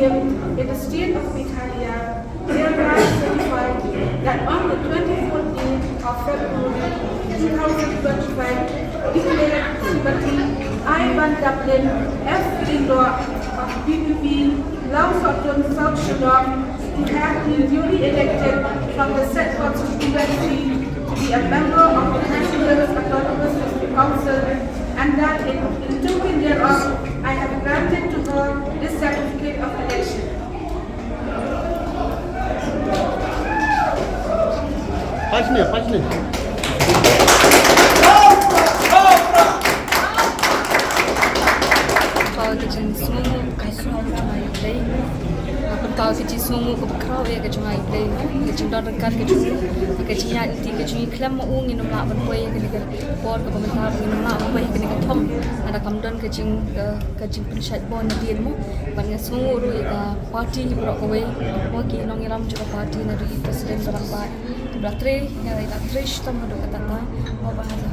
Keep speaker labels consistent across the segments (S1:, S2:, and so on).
S1: Mylliem in the state of Meghalaya hereby certified that on the 24th day of February 2025 declared Srimati Aibandaplin F. Lyngdoh of VPP Lyngdoh South Shillong who had been duly elected from the said constituency to be a member of the National Autonomous Council, and that in token thereof I have granted to her this certificate of election.
S2: Kalau kecil semua keberkau ya kecungai play, kecil dorang kan kecil, kecil nyat ti kecil klam mau ngin nak berpoy kena bor ke pemerintah ngin nak berpoy kena thom ada kamdon kecil pencet bon dia mu, banyak semua ru ya parti berok kowe, mau ki nong iram juga parti na di presiden berapa, beratre ya beratre stam do kata mau bahasa,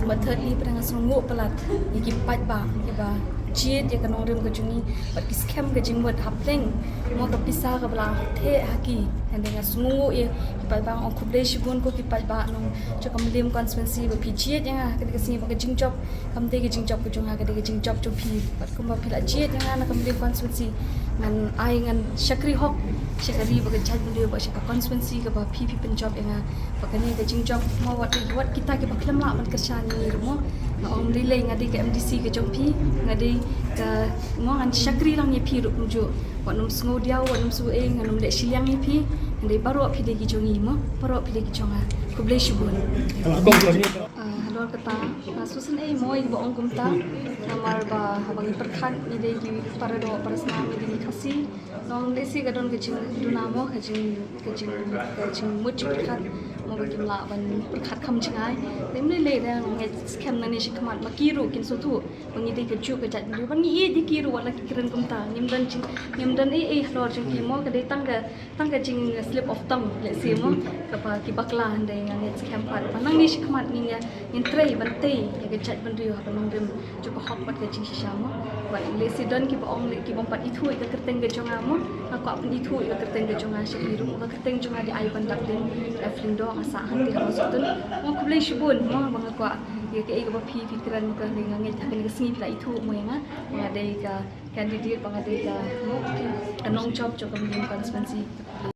S2: betul ni perang semua pelat, iki paidbah ya bah. Jid ya kan orang kecuni, but scam kecing buat hapleng, mau kepisah ke belah teh haki, dan dengan semua ya kita bang orang kublesh pun ko kita bang nong cakap Mylliem konstituensi berpijit yang ah ketika sini pakai jingjob, kamde ke jingjob kecung ah ketika jingjob cupi, but kumba pila jid yang ah nak Mylliem konstituensi, ngan ai ngan syakri hok, syakri pakai jad beliau pakai syakri konstituensi ke bah VPP penjob yang ah pakai ni ke jingjob mau buat kita ke pakai lemah man kerjaan ni rumah. Orang relay ngadi ke MDC ke Jompi ngadi ke mo ngan syakri lang yepi ruk mujo wat num sngo dia wat num su eng num lek siliang yepi ngadi baru pi de gi jongi mo baru pi de gi jonga ku blei shubun halor kata susun mo i bo ong kumta namar ba habang perkhan ni de gi para do parasna mi de khasi nong desi gadon ke jing dunamo ke jing much perkhan mo ba kim la ban perkhat kham chingai lemle le da ngai scam na ni shikmat makiru kin sotu bangi de ke chu ke jat ni bangi e di kiru wala kiran kumta nyimdan e halor jing ki mo ke de tangga jing slip of tongue le si mo ka pa ki bakla de ngai scam pat panang ni shikmat ni ya in trei ban te ya ke jat ban rio ban rim chu ko hok pat ke jing shama wa le si don ki ba ong le ki bom pat itu ke kerteng ke jonga mo aku apun itu ke kerteng ke jonga shikiru ka kerteng jonga di Aibandaplin Lyngdoh asa hanti ha sutun mo ku blei shubun mo bang aku ya ke e ba pi pikiran ko dengan ngai ta ke singi pila itu mo yang ada ka candidate bang ada ka mo kanong job jo Mylliem konstituensi